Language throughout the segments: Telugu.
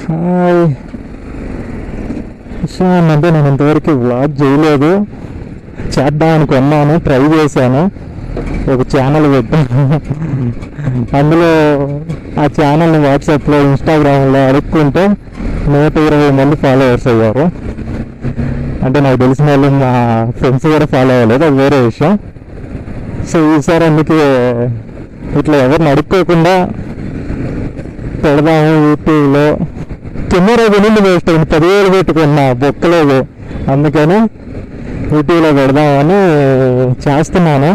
హాయ్. విషయం ఏంటంటే నేను ఇంతవరకు వ్లాగ్ చేయలేదు, చేద్దాం అనుకున్నాను, ట్రై చేశాను, ఒక ఛానల్ పెట్టాను. అందులో ఆ ఛానల్ని వాట్సాప్లో ఇన్స్టాగ్రామ్లో అడుక్కుంటే 120 మంది ఫాలోవర్స్ అయ్యారు. అంటే నాకు తెలిసిన వాళ్ళు మా ఫ్రెండ్స్ కూడా ఫాలో అవ్వలేదు, అది వేరే విషయం. సో ఈసారి అందుకే ఇట్లా ఎవరిని అడుక్కోకుండా పెడదాము యూట్యూబ్లో. కెమెరా కొనింది వేస్ట్ అయింది, 10,000 పెట్టుకున్నా బొక్కలేదు, అందుకని యూట్యూబ్లో పెడదామని చేస్తున్నాను.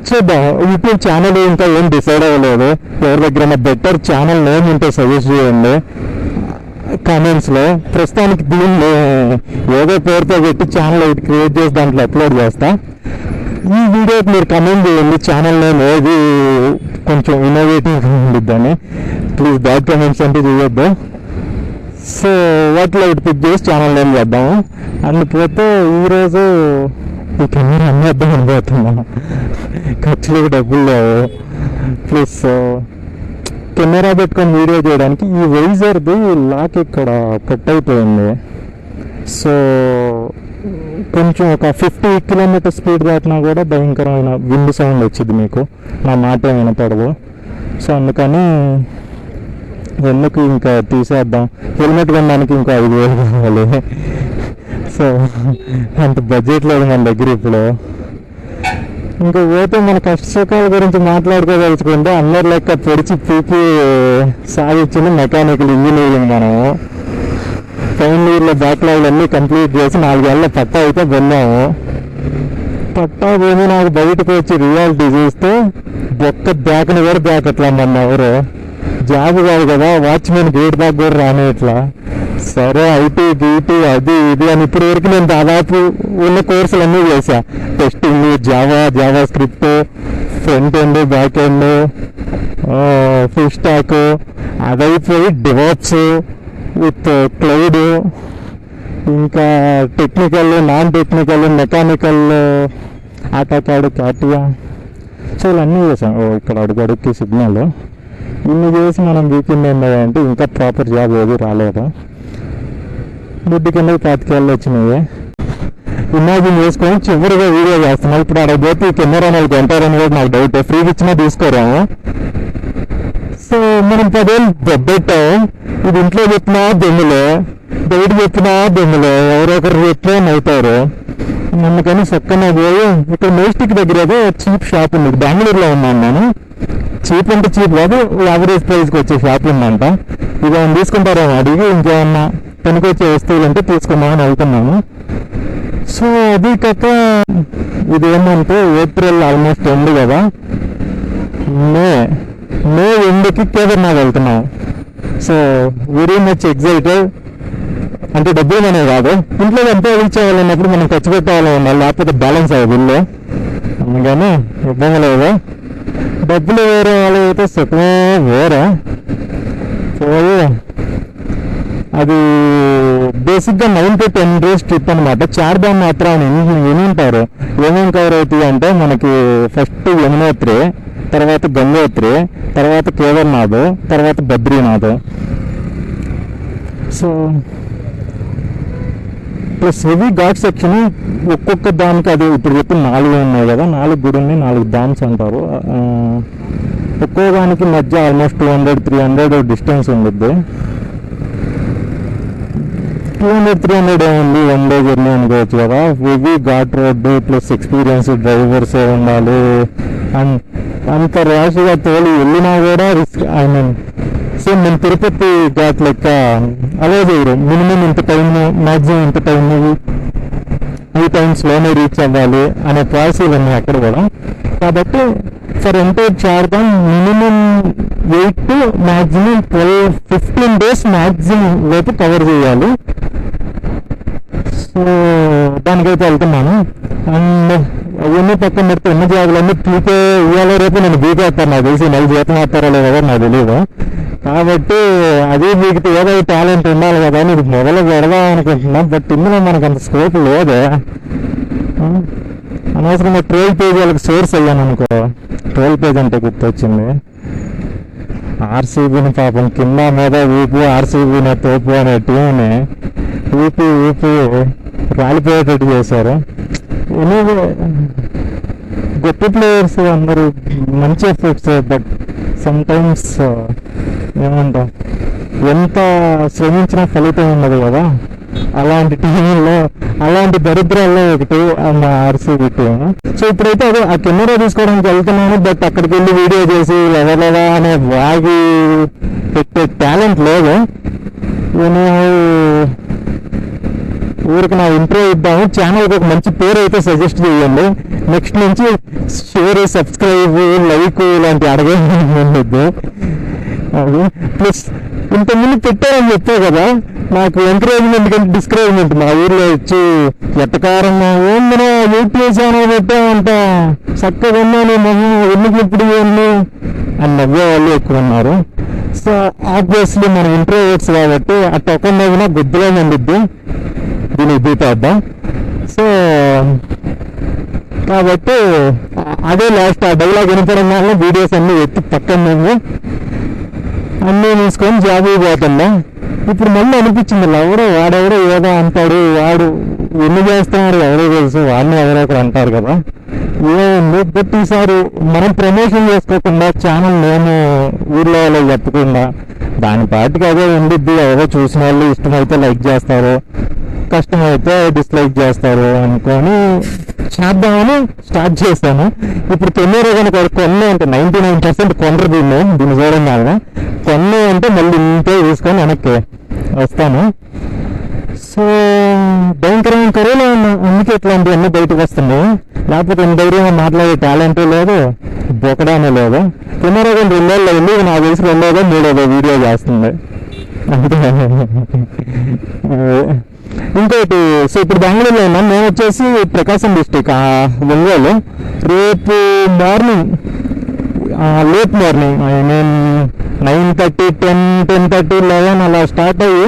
చూద్దాం. యూట్యూబ్ ఛానల్ ఇంకా ఏం డిసైడ్ అవ్వలేదు. ఎవరి దగ్గర బెటర్ ఛానల్ నేమ్ ఉంటే సజెస్ట్ చేయండి కామెంట్స్లో. ప్రస్తుతానికి దీన్ని ఏదో పేరుతో పెట్టి ఛానల్ ఒకటి క్రియేట్ చేసి దాంట్లో అప్లోడ్ చేస్తా. ఈ వీడియోకి మీరు కమెంట్ చేయండి ఛానల్ నేమ్ ఏది కొంచెం ఇన్నోవేటివ్గా ఉండిద్దని. ప్లీజ్ బ్యాడ్ కమెంట్స్ అంటే చేయొద్దు. సో వాటిలో ఒకటి పిక్ చేసి ఛానల్ నేమ్ చేద్దాము. అందుకపోతే ఈరోజు ఈ కెమెరా అమ్మేద్దాం అనుకుంటున్నా, ఖర్చులకు డబ్బులు లేవు. ప్లస్ కెమెరా పెట్టుకొని వీడియో చేయడానికి ఈ వైజర్ది లాక్ ఇక్కడ కట్ అయిపోయింది. సో కొంచెం ఒక 50 కిలోమీటర్ స్పీడ్ దాటినా కూడా భయంకరమైన విండ్ సౌండ్ వచ్చింది, మీకు నా మాట వినపడదు. సో అందుకని ఎందుకు ఇంకా తీసేద్దాం. హెల్మెట్ కొనడానికి ఇంకా 5,000 కావాలి. సో అంత బడ్జెట్ లేదు మన దగ్గర ఇప్పుడు. ఇంకా పోతే మన కష్ట సుఖాల గురించి మాట్లాడుకోదలుచుకుంటే అందరి లెక్క పొడిచి పీపీ సాధించిన మెకానికల్ ఇంజనీరింగ్. మనము ఫైనల్ ఇయర్లో బ్యాక్లాగ్లు అన్నీ కంప్లీట్ చేసి 4 ఏళ్ళ పట్టా అయితే వెళ్ళాము. పట్టా పోయి నాకు బయటకు వచ్చి రియాలిటీ చూస్తే బొక్క బ్యాక్ని కూడా బ్యాక్ ఎట్లా మన ఎవరు జాబ్ కాదు కదా, వాచ్మెన్ గేట్ దాకా కూడా రానే ఇట్లా. సరే ఐటీ గీటీ అది ఇది అని ఇప్పటి వరకు నేను దాదాపు ఉన్న కోర్సులన్నీ చేశా. Testing, JavaScript, front end, back end, full stack, అదైపోయి డివాప్స్ విత్ క్లౌడ్, ఇంకా technical, non technical, mechanical, AutoCAD, CATIA. So ఇవన్నీ చేసాం. ఇక్కడ అడుగుకి సిగ్నల్ ఇన్ని చేసి మనం వీకెండ్ ఏంటంటే ఇంకా ప్రాపర్ జాబ్ ఏది రాలేదు. బుడ్డి కింద 25 ఏళ్ళు వచ్చినాయి. ఇమాజిన్ చేసుకొని చివరిగా వీడియో చేస్తున్నాం. ఇప్పుడు అక్కడ పోతే కెమెరా వాళ్ళు కొంటారని కూడా నాకు డౌట్. ఫ్రీగా ఇచ్చినా తీసుకోరాము. సో మనం 10 ఏళ్ళు దెబ్బెట్టాము. ఇది ఇంట్లో చెప్పినా దెమ్ములే, బయట చెప్పినా దెమ్ములే, ఎవరొకరు చెప్పినా నవ్వుతారు. అందుకని చక్కగా పోయి ఇక్కడ మేస్టిక్ దగ్గర ఏదో చీప్ షాప్ ఉంది. బెంగళూరులో ఉన్నాను నేను. చీప్ అంటే చీప్ కాదు, యావరేజ్ ప్రైస్కి వచ్చే షాప్ ఉందంట. ఇదేమన్నా తీసుకుంటారేమో అడిగి ఇంకేమన్నా పనికొచ్చే వస్తువులు అంటే తీసుకుందామని వెళ్తున్నాము. సో అది కాక ఇదేమంటే ఏప్రిల్ ఆల్మోస్ట్ ఎండ్ కదా, మే ఎండ్కి కేదార్నాథ్ వెళ్తున్నాం. So very much excited. అంటే డబ్బులు మనమే కాదు, ఇంట్లో ఎంతో ఇచ్చేవాళ్ళన్నప్పుడు మనం ఖర్చు పెట్టేవాళ్ళం ఉండాలి, లేకపోతే బ్యాలెన్స్ అయ్యేది ఇల్లు. అందుకని ఇబ్బంది లేదు. డబ్బులు వేరే వాళ్ళు అయితే సుఖమే వేరే. పోయి అది బేసిక్గా 9 to 10 days ట్రిప్ అనమాట. చార్ధామ్ మాత్రం ఎన్ని ఉంటారు, ఏమేమి కవర్ అవుతాయి అంటే మనకి ఫస్ట్ యమునోత్రి, తర్వాత గంగోత్రి, తర్వాత కేదార్నాథ్, తర్వాత Badrinath. So plus heavy ghat section. ఒక్కొక్క దానికి అది ఇప్పుడు చెప్పిన 4 ఉన్నాయి కదా, 4 గుడుల్ని 4 ధామ్స్ అంటారు. ఒక్కో దానికి మధ్య ఆల్మోస్ట్ 200-300 డిస్టెన్స్ ఉంటుంది. 200-300 ఏముంది, 1 day జర్నీ అనుకోవచ్చు కదా. Heavy ghat road plus experience drivers ఉండాలి. అంత ర్యాష్గా తోలి వెళ్ళినా కూడా రిస్క్. ఐ మీన్ సేమ్ నేను తిరుపతి ఘాట్ లెక్క అదే చేయరు. మినిమం ఇంత టైం, మ్యాక్సిమం ఇంత టైం, ఈ టైమ్స్లోనే రీచ్ అవ్వాలి అనే పాలసీలు ఉన్నాయి అక్కడ కూడా. కాబట్టి for entire Chardham minimum 8 to maximum 12-15 days maximum లోపు కవర్ చేయాలి. సో దానికైతే వెళ్తున్నాను. అండ్ అవన్నీ పక్కన పెడితే ఉన్న జాబులన్నీ పీకే ఇవాళ రేపు నేను బీకేస్తాను. నాకు తెలిసి నెల జీతం వేస్తారో లేదో నాకు తెలియదు. కాబట్టి అది మీకు ఏదో టాలెంట్ ఉండాలి కదా అని ఇది మొదలు పెడదాం అనుకుంటున్నా. బట్ ఇందులో మనకు అంత స్కోప్ లేదే. అనవసరంగా ట్రోల్ పేజ్ వాళ్ళకి సోర్స్ అయ్యాను అనుకో. ట్రోల్ పేజ్ అంటే గుర్తొచ్చింది. ఆర్సీబీని పాపం కింద మీద ఊపు, ఆర్సీబీని తోపు అనే టీంని ఊపి ఊపి రాలిపోయేటట్టు చేశారు. ఎనీవే గొప్ప ప్లేయర్స్ అందరూ మంచి ఎఫర్ట్స్, బట్ సమ్ టైమ్స్ ఏమంటాం, ఎంత శ్రమించినా ఫలితం ఉండదు కదా. అలాంటి టీంలో, అలాంటి దరిద్రాల్లో ఒకటి మా ఆర్సీబీ టీం. సో ఇప్పుడైతే అదే ఆ కెమెరా తీసుకోవడానికి వెళ్తున్నాను, బట్ అక్కడికి వెళ్ళి వీడియో చేసి ఎవరెవరా అనే వాగి పెట్టే టాలెంట్ లేదు. నేను ఊరికి నా ఇంట్రో ఇద్దాము, ఛానల్కి ఒక మంచి పేరు అయితే సజెస్ట్ చేయండి. నెక్స్ట్ నుంచి షేర్, సబ్స్క్రైబ్, లైక్ ఇలాంటి అడగే ఉండద్దు. అది ప్లస్ ఇంతకుముందు పెట్టారని చెప్పే కదా, నాకు ఎంకరేజ్మెంట్ కంటే డిస్కరేజ్మెంట్. మా ఊర్లో వచ్చి ఎట్టకారంగా ఏందనో యూట్యూబ్ ఛానల్ పెట్టామంట, చక్కగా ఉన్నాను మొహం ఎందుకు ఇప్పుడు అని నవ్వే వాళ్ళు ఎక్కువ ఉన్నారు. సో ఆబ్వియస్లీ మనం ఇంట్రోవర్ట్స్ కాబట్టి ఆ టొక్కం దగ్గర గుద్దులో మండిద్ది, దీనికి బీపేద్దాం. సో కాబట్టి అదే లాస్ట్ ఆ డైలాగ్ వినపడం వల్ల వీడియోస్ అన్నీ ఎత్తి పక్కన మేము అన్నీ తీసుకొని జాబ్ పోతున్నా. ఇప్పుడు మళ్ళీ అనిపించింది, వాడెవడో ఏదో అంటాడు, వాడు ఎన్ని చేస్తున్నారు ఎవరో తెలుసు, వాడిని ఎవరో ఒకరు అంటారు కదా, ఏముంది. బట్ ఈసారి మనం ప్రమోషన్ చేసుకోకుండా ఛానల్ నేను ఊర్లో వాళ్ళకి చెప్పకుండా దాని పాటికి అదే ఉండిద్ది. ఎవరో చూసిన వాళ్ళు ఇష్టమైతే లైక్ చేస్తారు, కష్టమైతే డిస్లైక్ చేస్తారు అనుకొని చేద్దామని స్టార్ట్ చేశాను. ఇప్పుడు కెమెరా కనుక కొన్నే అంటే 99% కొనరు దీన్ని చూడడం వల్ల. కొన్నే అంటే మళ్ళీ ఇంతే తీసుకొని వెనక్కి వస్తాను. సో భయంకరమైన కరువులో ఉన్నా, అందుకే ఇట్లాంటివన్నీ బయటకు వస్తున్నాయి. లేకపోతే ఎంత ధైర్యంగా మాట్లాడే టాలెంట్ లేదు, బొకడానే లేదు. కెమెరా కానీ 2 ఏళ్ళు వెళ్ళి నాకు తెలిసి 2వ 3వ వీడియో చేస్తుంది అంతే. ఇంకోటి, సో ఇప్పుడు బెంగళూరులో ఉన్నాను, నేను వచ్చేసి ప్రకాశం డిస్టిక్ ఒంగోలు. రేపు morning, late morning, I mean 9:30, 10, 10:30, 11 అలా స్టార్ట్ అయ్యి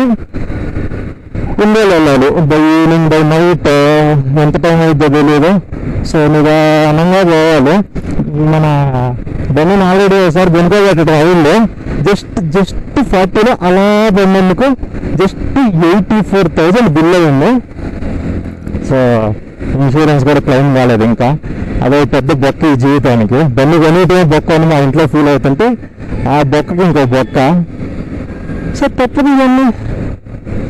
ఒంగోలు వెళ్ళాలి. ఈవినింగ్ బై నైట్ ఎంత టైం అవుతుందో తెలియదు. సో నిదానంగా పోవాలి. మన బండిని ఆల్రెడీ ఒకసారి బెనుకోబెట్టడం అయింది. జస్ట్ 40లో అలా బండికు జస్ట్ 84,000 బిల్ అయింది. సో ఇన్సూరెన్స్ కూడా క్లెయిమ్ కాలేదు ఇంకా. అదే పెద్ద బొక్క ఈ జీవితానికి. బండి కొనేటే బొక్క అని మా ఇంట్లో ఫీల్ అవుతుంటే ఆ బొక్కకి ఇంకో బొక్క. సో తప్పదు, ఇవన్నీ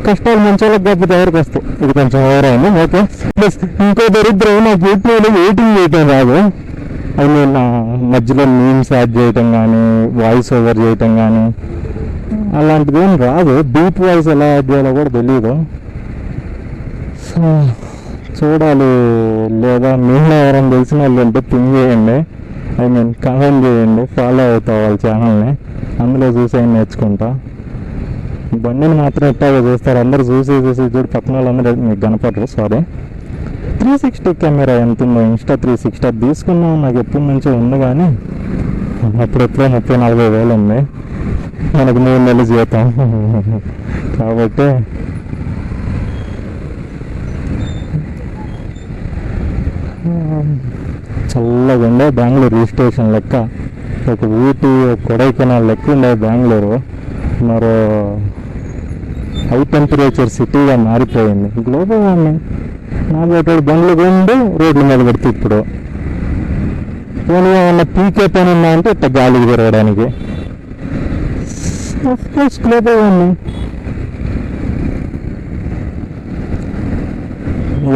కష్టాలు మంచి వాళ్ళకి కాకపోతే ఎవరికి వస్తాయి. ఇది కొంచెం ఓవరైంది, ఓకే. ప్లస్ ఇంకో దరిద్రం, నాకు యూట్యూబ్లో ఎడిటింగ్ చేయటం రాదు. అది నేను మధ్యలో మీమ్స్ యాడ్ చేయటం కానీ, వాయిస్ ఓవర్ చేయటం కానీ అలాంటిది ఏం రాదు. డీప్ వాయిస్ ఎలా యాడ్ చేయాలో కూడా తెలియదు. సో చూడాలి, లేదా మీలో ఎవరైనా తెలిసిన వాళ్ళు ఉంటే పింగ్ చేయండి, ఐ మీన్ కామెంట్ చేయండి. ఫాలో అవుతా వాళ్ళ ఛానల్ని, అందులో చూసి నేర్చుకుంటా. బండిని మాత్రం ఎట్టాగో చూస్తారు అందరు, చూసి చూడు పక్కన వాళ్ళందరూ మీకు కనపడరు. సారీ. 360 కెమెరా ఎంత ఉందో, ఇన్స్టా 360 అది తీసుకున్నాం. నాకు ఎప్పటి నుంచో ఉంది, కానీ అప్పుడెప్పుడో 30-40 వేలు ఉంది. మనకు 3 నెలలు జీతం కాబట్టి చల్లగా ఉండే బెంగళూరు హిల్ స్టేషన్ లెక్క, ఒక ఊటీ, ఒక కొడైకెనాల్ లెక్క ఉండే బెంగళూరు. మరో హై టెంపరేచర్ సిటీగా మారిపోయింది. గ్లోబల్ వార్మింగ్ నాకు బండ్లు ఉండి రోడ్ల మీద పెడితే ఇప్పుడు పోనీ ఏమన్నా పీకే పని ఉన్నా అంటే ఇట్లా గాలికి తిరగడానికి. గ్లోబల్ వార్మింగ్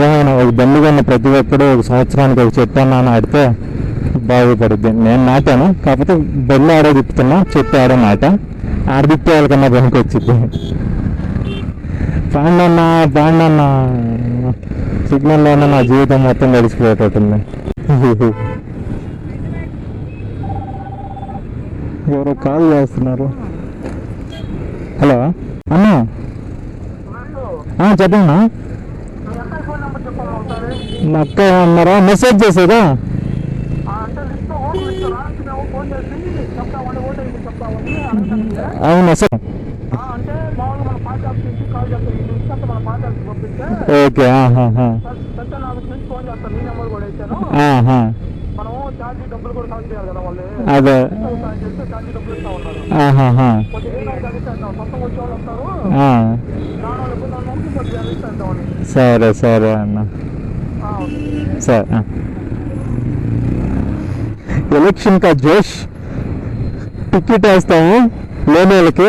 ఏమైనా ఒక బండి కన్నా ప్రతి ఒక్కడు ఒక సంవత్సరానికి ఒక చెట్టు అన్నా నాటితే బాగుపడుద్ది. నేను నాటాను, కాకపోతే బండి ఆడే తిప్పుతున్నా, చెట్టు ఆడే నాట. ఆడ తిప్పే వాళ్ళకన్నా పనికి వచ్చింది. బాండన్నా సిగ్నల్లోనే నా జీవితం మొత్తం గడిచిపోయేటట్టుంది. ఎవరో కాల్ చేస్తున్నారు. హలో అన్నా, చెప్పన్నా. మా అక్క అన్నారా, మెసేజ్ చేసేదా? అవునా సార్, ఓకే. అదే ఆహాహా. సరే సరే అన్న సరే. ఎలక్షన్ కా జోష్, టికెట్ వేస్తాము లేని వాళ్ళకి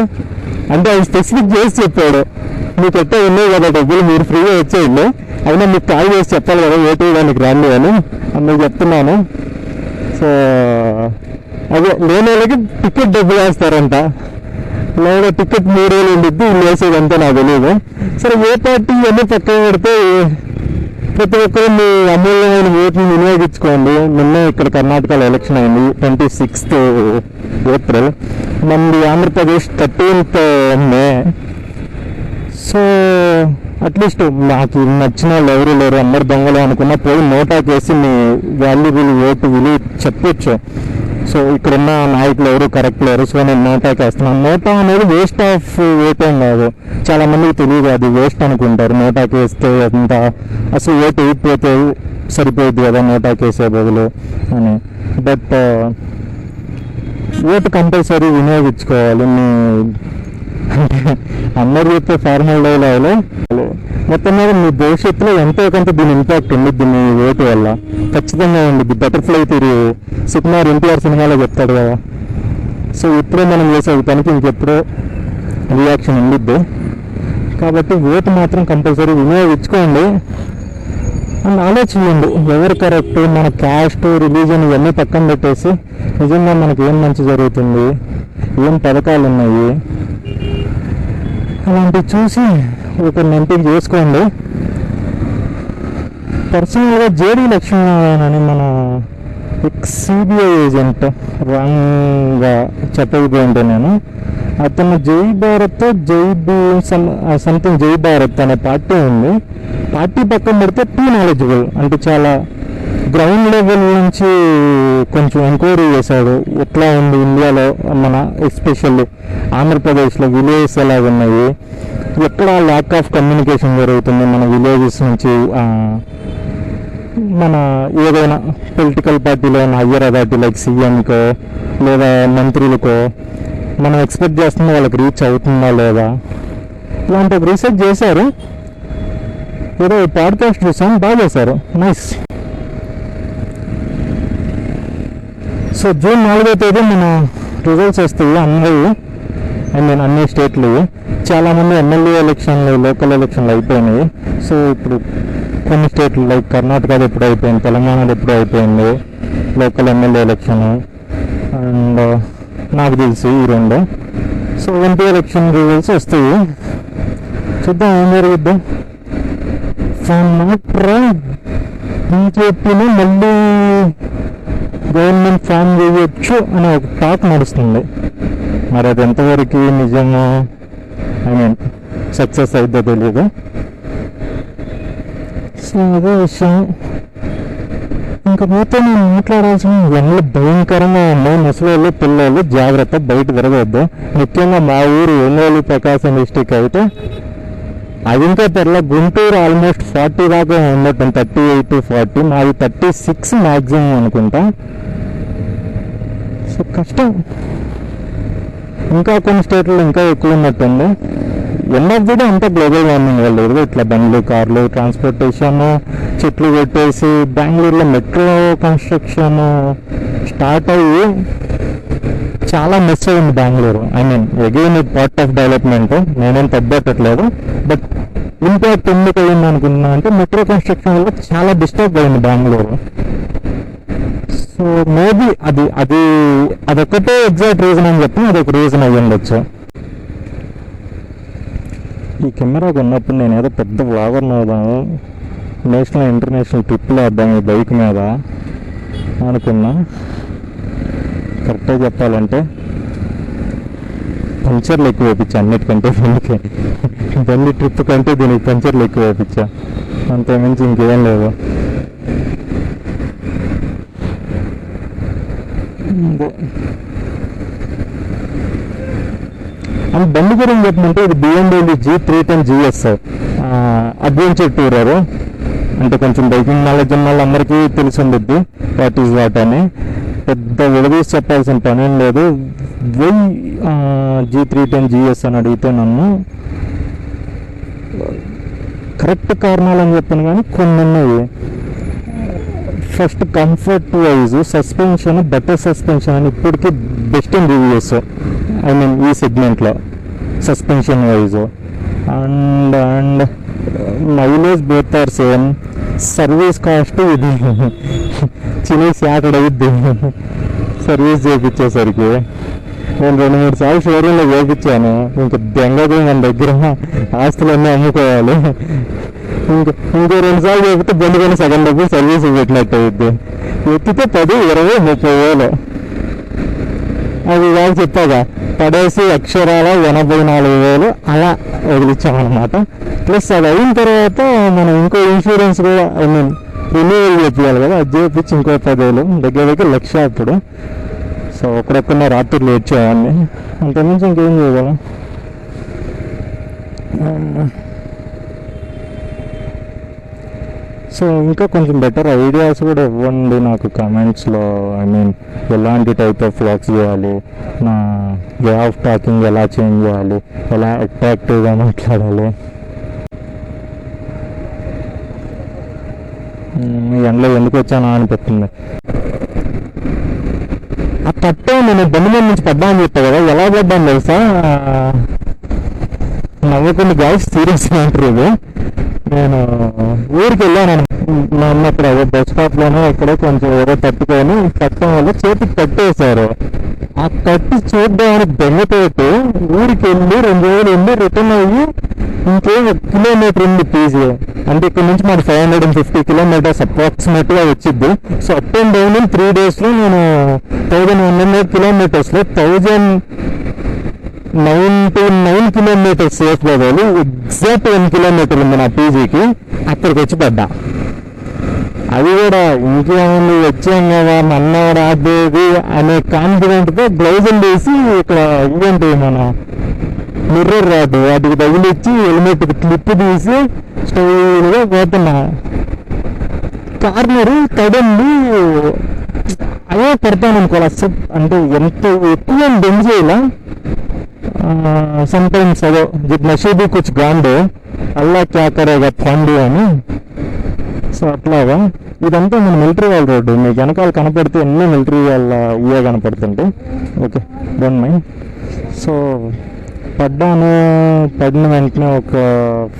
అంటే అది స్పెసిఫిక్ చేసి చెప్పాడు, మీకు ఎట్లా ఉన్నాయి కదా డబ్బులు మీరు ఫ్రీగా వచ్చేయండి, అయినా మీకు కాల్ చేసి చెప్పాలి కదా ఓటు వేయడానికి రాండి అని అందుకు చెప్తున్నాను. సో అదే లేని వాళ్ళకి టికెట్ డబ్బులు వేస్తారంట, లేదా టికెట్ 3 వేలు ఉండిద్ది ఇల్లు వేసేదంతా నాకు తెలియదు. సరే ఏ పార్టీ అన్నీ పక్కన పెడితే ప్రతి ఒక్కరు మీ అమూల్యమైన ఓటుని వినియోగించుకోండి. నిన్న ఇక్కడ కర్ణాటకలో ఎలక్షన్ అయింది 26th ఏప్రిల్, మనది ఆంధ్రప్రదేశ్ 13th మే. సో అట్లీస్ట్ నాకు నచ్చిన వాళ్ళు ఎవరు లేరు, అందరు దొంగలు అనుకున్నా పోయి నోటాకేసి మీ వాల్యుబుల్ ఓటు విలువ చెప్పొచ్చు. సో ఇక్కడున్న నాయకులు ఎవరు కరెక్ట్ లేరు, సో నేను నోటాకి వేస్తున్నాను. నోటా అనేది వేస్ట్ ఆఫ్ ఓటేం కాదు, చాలా మందికి తెలియదు అది వేస్ట్ అనుకుంటారు. నోటాకి వేస్తే అంత అసలు ఓటు వేయకపోతే సరిపోద్ది కదా నోటాకి వేసే బదులు అని. బట్ ఓటు కంపల్సరీ వినియోగించుకోవాలి. అంటే అందరు చెప్పే ఫార్మల్ డైలాగ్లో మొత్తం మీద మీ భవిష్యత్తులో ఎంతో కొంత దీని ఇంపాక్ట్ ఉండిద్ది మీ ఓటు వల్ల, ఖచ్చితంగా ఉండిద్ది. బటర్ఫ్లై థియరీ సుకుమార్ ఎన్టీఆర్ సినిమాలో చెప్తాడు కదా. సో ఇప్పుడే మనం చేసే పనికి ఇంకెప్పుడో రియాక్షన్ ఉండిద్ది. కాబట్టి ఓటు మాత్రం కంపల్సరీ వినియోగించుకోండి అని ఆలోచించండి. ఎవరు కరెక్ట్, మన క్యాస్ట్ రిలీజన్ ఇవన్నీ పక్కన పెట్టేసి నిజంగా మనకి ఏం మంచి జరుగుతుంది, ఏం పథకాలు ఉన్నాయి అలాంటివి చూసి ఒకరిని ఎంపిక చేసుకోండి. పర్సనల్గా జేడీ లక్ష్మీనారాయణ అని మన సిబిఐ ఏజెంట్ రాంగ్గా చెప్పకపోయింటే నేను, అతను జై భారత్ సంథింగ్ జై భారత్ అనే పార్టీ ఉంది. పార్టీ పక్కన పెడితే టూ నాలెడ్జబుల్, అంటే చాలా గ్రౌండ్ లెవెల్ నుంచి కొంచెం ఎంక్వైరీ చేశాడు. ఎట్లా ఉంది ఇండియాలో, మన ఎస్పెషల్లీ ఆంధ్రప్రదేశ్లో విలేజెస్ ఎలా ఉన్నాయి, ఎక్కడ ల్యాక్ ఆఫ్ కమ్యూనికేషన్ జరుగుతుంది మన విలేజెస్ నుంచి మన ఏదైనా పొలిటికల్ పార్టీలో ఉన్న హయ్యర్ అథారిటీ లైక్ సీఎంకో లేదా మంత్రులకో మనం ఎక్స్పెక్ట్ చేస్తున్న వాళ్ళకి రీచ్ అవుతుందా లేదా, ఇలాంటి ఒక రీసెర్చ్ చేశారు. ఏదో పాడ్కాస్ట్ చూసాం, బాగా చేశారు, నైస్. సో జూన్ 4వ తేదీ మన రిజల్ట్స్ వస్తాయి అందరూ, అన్ని స్టేట్లు. చాలామంది ఎమ్మెల్యే ఎలక్షన్లు, లోకల్ ఎలక్షన్లు అయిపోయినాయి. సో ఇప్పుడు కొన్ని స్టేట్లు లైక్ కర్ణాటకలో ఎప్పుడు అయిపోయింది, తెలంగాణలో ఎప్పుడు అయిపోయింది లోకల్ ఎమ్మెల్యే ఎలక్షన్, అండ్ నాకు తెలిసి ఈ 2. సో ఎంపీ ఎలక్షన్ రిజల్ట్స్ వస్తాయి, చూద్దాం ఏం జరుగుద్దాం. బీజేపీని మళ్ళీ గవర్నమెంట్ ఫామ్ చేయొచ్చు అనే ఒక టాక్ నడుస్తుంది. మరి అది ఎంతవరకు నిజంగా సక్సెస్ అవుతుందో తెలియదు. సో అదే విషయం. ఇంకా పోతే నేను మాట్లాడాల్సిన ఎండలు భయంకరంగా ఉన్నాయి. ముసలి పిల్లలు జాగ్రత్త, బయట తిరగవద్దు. ముఖ్యంగా మా ఊరు ఒంగోలు ప్రకాశం డిస్టిక్ అయితే అది ఇంకా తెల్ల. గుంటూరు ఆల్మోస్ట్ 40 దాకా ఉండటం, 38 to 40, మాది 36 మ్యాక్సిమం అనుకుంటా. సో కష్టం. ఇంకా కొన్ని స్టేట్లో ఇంకా ఎక్కువ ఉన్నట్టుంది. ఎండ్ కూడా అంతా గ్లోబల్ వార్మింగ్ వల్ల ఇట్లా బండ్లు, కార్లు, ట్రాన్స్పోర్టేషన్, చెట్లు కొట్టేసి బెంగళూరులో మెట్రో కన్స్ట్రక్షన్ స్టార్ట్ అయ్యి చాలా మిస్ అయింది Bengaluru. Again it part of development, నేనేం తగ్గట్లేదు. బట్ ఇంపాక్ట్ ఎందుకు అయింది అనుకున్నా అంటే మెట్రో కన్స్ట్రక్షన్ వల్ల చాలా డిస్టర్బ్ అయింది బెంగళూరు. సో మేబీ అదొక్కటే ఎగ్జాక్ట్ రీజన్ అని చెప్పి అదొక రీజన్ అయ్యి ఉండొచ్చు. ఈ కెమెరా కొన్నప్పుడు నేను ఏదో పెద్ద వ్లాగర్ అవుదాము, నేషనల్ ఇంటర్నేషనల్ ట్రిప్లు వేద్దాం ఈ బైక్ మీద అనుకున్నా. కరెక్ట్గా చెప్పాలంటే పంచర్లు ఎక్కువ వేయించా అన్నిటికంటే. దీనికి బండి ట్రిప్ కంటే దీనికి పంచర్లు ఎక్కువ వేయించా, అంతకుమించి ఇంకేం లేదు. అండ్ బండి గురించి చెప్పమంటే ఇది BMW G310 GS adventure tourer. అంటే కొంచెం బైకింగ్ నాలెడ్జ్ ఉన్న వాళ్ళందరికీ తెలిసి ఉండిద్ది వాట్ ఈజ్ వాట్ అని. పెద్ద విడదీసి చెప్పాల్సిన పని ఏం లేదు. G310 GS అని అడిగితే నన్ను కరెక్ట్ కారణాలు అని చెప్పాను, కానీ కొన్ని ఉన్నాయి. First comfort wise suspension, better suspension అని ఇప్పటికీ best in reviews, I mean ఈ సెగ్మెంట్లో suspension wise. And mileage both are same. Service cost ఇది చినేసి అక్కడ అవుద్ది సర్వీస్ చేయించేసరికి. నేను 2-3 సార్లు షోరూంలో చేయించాను. ఇంకా బెంగది మన దగ్గర ఆస్తులన్నీ అమ్ముకోవాలి. ఇంకో 2 సార్లు చేపితే బండి కొని సగం డబ్బు సర్వీస్ పెట్టినట్టు అవుద్ది. ఎత్తితే 10, 20, 30 వేలు. అది వాళ్ళు చెప్పాగా పడేసి అక్షరాల 84,000 అలా వదిలించామన్నమాట. ప్లస్ అది అయిన తర్వాత మనం ఇంకో ఇన్సూరెన్స్ కూడా, ఐ మీన్ రిన్యూవల్ చేయాలి కదా, అది చేయించి ఇంకో 10,000, దగ్గర 1,00,000 అప్పుడు. సో ఒకడొక్కనే రాత్రి లేట్ చేయాలి, అంతకుమించి ఇంకేం చేయగలం. సో ఇంకా కొంచెం బెటర్ ఐడియాస్ కూడా ఇవ్వండి నాకు కమెంట్స్లో. ఐ మీన్ ఎలాంటి టైప్ ఆఫ్ వ్లాగ్స్ చేయాలి, నా వే ఆఫ్ టాకింగ్ ఎలా చేంజ్ చేయాలి, ఎలా అట్రాక్టివ్గా మాట్లాడాలి. ఎండలో ఎందుకు వచ్చానా అనిపిస్తుంది. ఆ తప్పే నేను బండి మీద నుంచి పడ్డా అని చెప్పా కదా, ఎలా పడ్డాను తెలుసా, నవ్వకుండా గాయస్ సీరియస్గా అంటారు ఇది. నేను ఊరికి వెళ్ళాను అన్నప్పుడు అదే బస్ స్టాప్లోనే ఎక్కడో కొంచెం ఏదో తట్టుకొని పట్టడం వల్ల చేతికి కట్టేశారు. ఆ కట్టి చూద్దామని బెంగతోటి ఊరికి వెళ్ళి 2 రోజులు వెళ్ళి రిటర్న్ అయ్యి ఇంకేం 1 కిలోమీటర్ ఉంది పీజీ. అంటే ఇక్కడ నుంచి మాది 550 కిలోమీటర్స్ అప్రాక్సిమేట్గా వచ్చింది. సో అప్ అండ్ డౌన్ 3 డేస్లో నేను 1100 కిలోమీటర్స్లో 1099 కిలోమీటర్స్ సేఫ్ పోవాలి. ఎగ్జాక్ట్ 1 కిలోమీటర్ ఉంది నా పీజీకి. అక్కడికి వచ్చి పడ్డా. అది కూడా ఇంకేముంది, వచ్చాం కదా మన్నాడు ఆడేది అనే కాన్ఫిడెంట్తో గ్లౌజులు వేసి ఇక్కడ ఇవేంటి మన మిర్రర్ రాడ్ వాటికి తగిలిచ్చి హెల్మెట్ క్లిప్ తీసి స్టైల్గా పోతున్నా. కార్నర్ తడండి అదే పడతాను అనుకోవాలి. అసలు అంటే ఎంత ఎక్కువ బెండ్ చేయాల సమ్టైమ్స్ అదో నషీబీ కుచ్ గాండే అల్లా క్యా కరేగా ఫండు అని. సో అట్లాగా ఇదంతా మన మిలిటరీ వాళ్ళ రోడ్డు. మీకు వెనకాల కనపడితే ఎన్నో మిలిటరీ వాళ్ళ ఇవే కనపడుతుంటాయి. Okay, don't mind. సో పడిన వెంటనే ఒక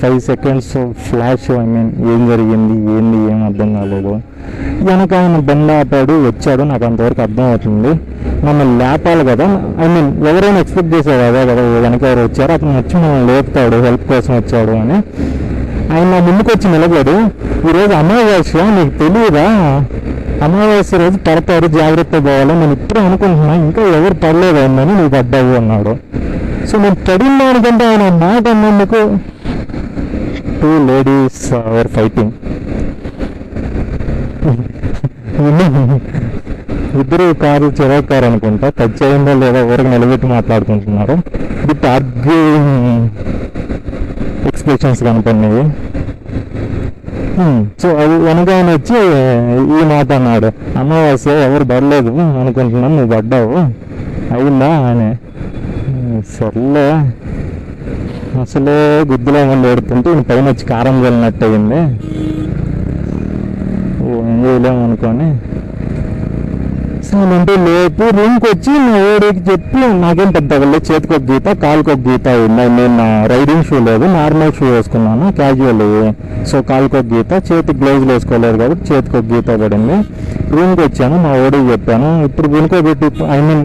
5 seconds ఫ్లాష్, ఐ మీన్ ఏం జరిగింది ఏంది ఏం అర్థం కాలేదు. వెనక ఆయన బండి ఆపాడు, వచ్చాడు, నాకు అంతవరకు అర్థం అవుతుంది. నన్ను లేపాలి కదా, ఐ మీన్ ఎవరైనా ఎక్స్పెక్ట్ చేసేది అదే కదా, వెనక ఎవరు వచ్చారు, అతను వచ్చి మనం లేపుతాడు, హెల్ప్ కోసం వచ్చాడు అని. ఆయన నా ముందుకు వచ్చి నిలబడి, ఈరోజు అమావాస్య నీకు తెలియదా, అమావాస్య రోజు పడతారు, జాగ్రత్త పోవాలి, నేను ఇప్పుడే అనుకుంటున్నా, ఇంకా ఎవరు పడలేదు అయిందని నీకు పడ్డావు అన్నాడు. సో నేను పడిన దానికంటే ఆయన మాట అన్నందుకు 2 ladies ఆర్ ఫైటింగ్. ఇద్దరు కారు చెరవ కారు అనుకుంటా, టచ్ అయిందో లేదో ఎవరికి నిలబెట్టి మాట్లాడుకుంటున్నారు. విత్ ఆర్గ్యూయింగ్ ఎక్స్ప్రెషన్స్ కనపడినాయి. సో అది వెనకాయన వచ్చి ఈ మాట అన్నాడు, అమావాస్య ఎవరు పడలేదు అనుకుంటున్నాను, నువ్వు పడ్డావు అయిందా అని. సర్లే, అసలే గుద్దులో మంది ఏడుతుంటే పైన వచ్చి కారం వెళ్ళినట్టు అయింది, ఏం చేయలేము అనుకొని అంటే లేపు రూమ్కి వచ్చి నా ఓడికి చెప్పి, నాకేం పెద్ద వెళ్ళలేదు, చేతికి ఒక గీత కాలుకి ఒక గీత అయింది. నేను నా రైడింగ్ షూ లేదు, నార్మల్ షూ వేసుకున్నాను క్యాజువల్. సో కాలుకి ఒక గీత, చేతికి గ్లౌజులు వేసుకోలేదు కాబట్టి చేతికి ఒక గీత పడింది. రూమ్కి వచ్చాను, మా ఓడికి చెప్పాను, ఇప్పుడు వెనుకోబెట్టి, ఐ మీన్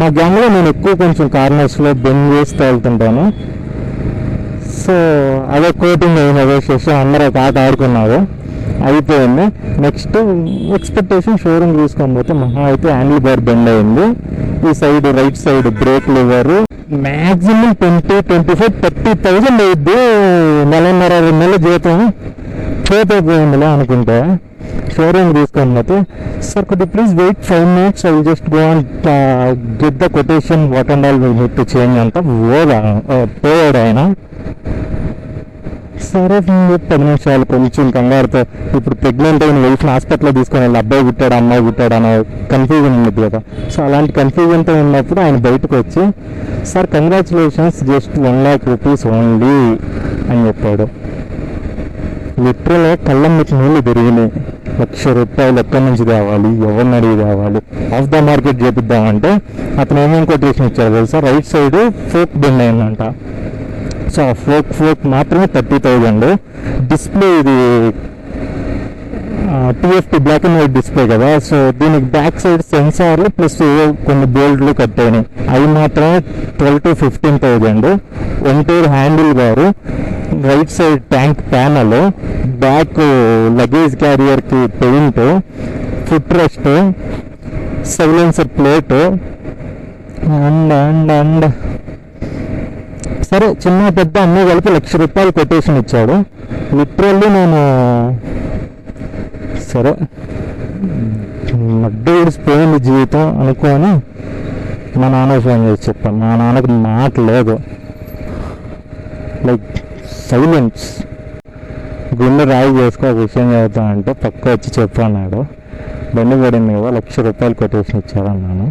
మా గ్యాంగ్లో నేను ఎక్కువ కొంచెం కార్నర్స్లో బెండ్ చేసి తేలుతుంటాను. సో అదే కోటింగ్ అయింది, అదే సెషన్, అందరూ ఒక ఆట ఆడుకున్నారు, అయిపోయింది. నెక్స్ట్ ఎక్స్పెక్టేషన్ షోరూమ్ తీసుకొని పోతే మహా అయితే హ్యాండిల్ బార్ బెండ్ అయింది. ఈ side right side break liver maximum 20-25-30,000 అయింది. 1.5-2 నెలల జీతం చేతైపోయిందిలే అనుకుంటే. షోరూమ్ తీసుకొని పోతే, సార్ కొద్ది please wait 5 minutes, I will just go and get the quotation what and all we need to change అంతా పోయాడు ఆయన. సరే 10 నిమిషాలు కొంచెం కంగారుతో ఇప్పుడు ప్రెగ్నెంట్ అయిన వైఫ్ని హాస్పిటల్లో తీసుకొని వెళ్ళి అబ్బాయి పుట్టాడు అమ్మాయి పుట్టాడు అనే కన్ఫ్యూజన్ ఉంది కదా. సో అలాంటి కన్ఫ్యూజన్తో ఉన్నప్పుడు ఆయన బయటకు వచ్చి sir congratulations just 1 lakh rupees only అని చెప్పాడు. లిటరల్గా కళ్ళం మీకు నీళ్ళు తిరిగినాయి. 1,00,000 రూపాయలు ఎక్కడి నుంచి తేవాలి, ఎవరిని అడిగి తేవాలి, ఆఫ్ ద మార్కెట్ చేపిద్దామంటే అతను ఏమేమి కొటేషన్ ఇచ్చాడు తెలుసా, రైట్ సైడ్ ఫోక్ బెండ్ అయిందంట. సో ఆ ఫోక్ మాత్రమే 30,000. డిస్ప్లే ఇది TFT black and white display కదా. సో దీనికి బ్యాక్ సైడ్ సెన్సార్లు ప్లస్ కొన్ని బోల్డ్లు కట్టాయి, అవి మాత్రమే 12,000 to 15,000. Entire handle bar, right side tank panel, back luggage క్యారియర్కి paint, foot rest, silencer plate and సరే చిన్న పెద్ద అన్నీ కలిపి 1,00,000 రూపాయలు కొటేషన్ ఇచ్చాడు. లిటరల్లీ నేను సరే మడ్డ ఊడిసిపోయింది జీవితం అనుకొని మా నాన్న ఫోన్ చేసి చెప్పాను. మా నాన్నకు మాట లేదు, లైక్ సైలెన్స్. గుండె రాయి చేసుకో ఒక విషయం చదువుతా అంటే పక్క వచ్చి చెప్పన్నాడు. బండి పడింది కదా 1,00,000 రూపాయలు కొటేషన్ ఇచ్చాడన్నాను.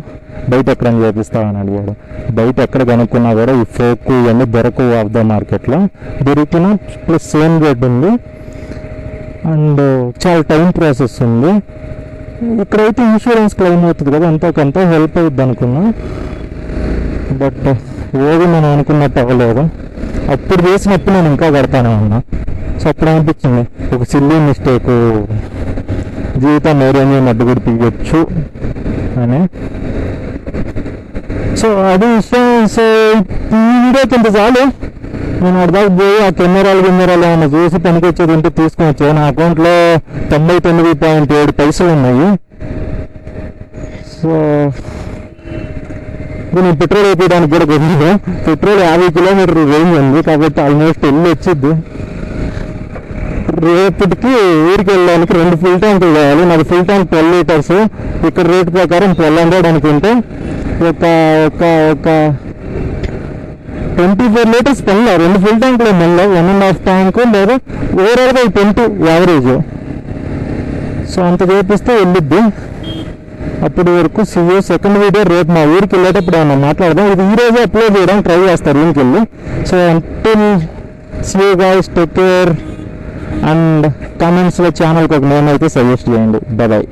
బయట ఎక్కడ చేపిస్తామని అడిగాడు. బయట ఎక్కడ కనుక్కున్నా కూడా ఈ ఫోక్ ఇవన్నీ దొరకవు ఆఫ్ ద మార్కెట్లో. దొరికిన ప్లస్ సేమ్ రేట్ ఉంది అండ్ చాలా టైం ప్రాసెస్ ఉంది. ఇక్కడైతే ఇన్సూరెన్స్ క్లెయిమ్ అవుతుంది కదా, ఎంతో కొంత హెల్ప్ అవుద్ది అనుకున్నా. బట్ ఏది నేను అనుకున్నట్టు అవ్వలేదు. అప్పుడు చేసినప్పుడు నేను ఇంకా కడతానే ఉన్నా. సో అప్పుడు అనిపించింది ఒక సిల్లీ మిస్టేక్, జీవితం ఏరేంజ్ మడ్డు కూడా తీయచ్చు అని. సో అది విషయం. సో ఈ వీడియోకి ఇంత చాలు. నేను అడిదాకా పోయి ఆ కెమెరాలు ఏమైనా చూసి పనికి వచ్చేది ఉంటే తీసుకొని వచ్చాను. నా అకౌంట్లో 99.7 పైసలు ఉన్నాయి. సో నేను పెట్రోల్ వేయడానికి కూడా కుదరదు. పెట్రోల్ 50 కిలోమీటర్ రేంజ్ ఉంది కాబట్టి ఆల్మోస్ట్ వెళ్ళి వచ్చింది. రేపటికి ఊరికి వెళ్ళడానికి 2 ఫుల్ ట్యాంకులు కావాలి. నాకు ఫుల్ ట్యాంక్ 12 లీటర్స్. ఇక్కడ రేట్ ప్రకారం 1200 అనుకుంటే ఒక 24 లీటర్స్ పనిలో 2 ఫుల్ ట్యాంకులు మళ్ళీ 1.5 ట్యాంకు లేదా ఓవరాల్గా 20 యావరేజ్. సో అంత చేపిస్తే వెళ్ళిద్ది. అప్పటి వరకు సియో సెకండ్ వీడియో రేపు మా ఊరికి వెళ్ళేటప్పుడు ఏమన్నా మాట్లాడదాం. ఇది ఈరోజు అప్లోడ్ చేయడానికి ట్రై చేస్తారు ఊరికి వెళ్ళి. So until see you guys, take care and కామెంట్స్లో ఛానల్కి ఒక నేమ్ అయితే సజెస్ట్ చేయండి. బాయ్.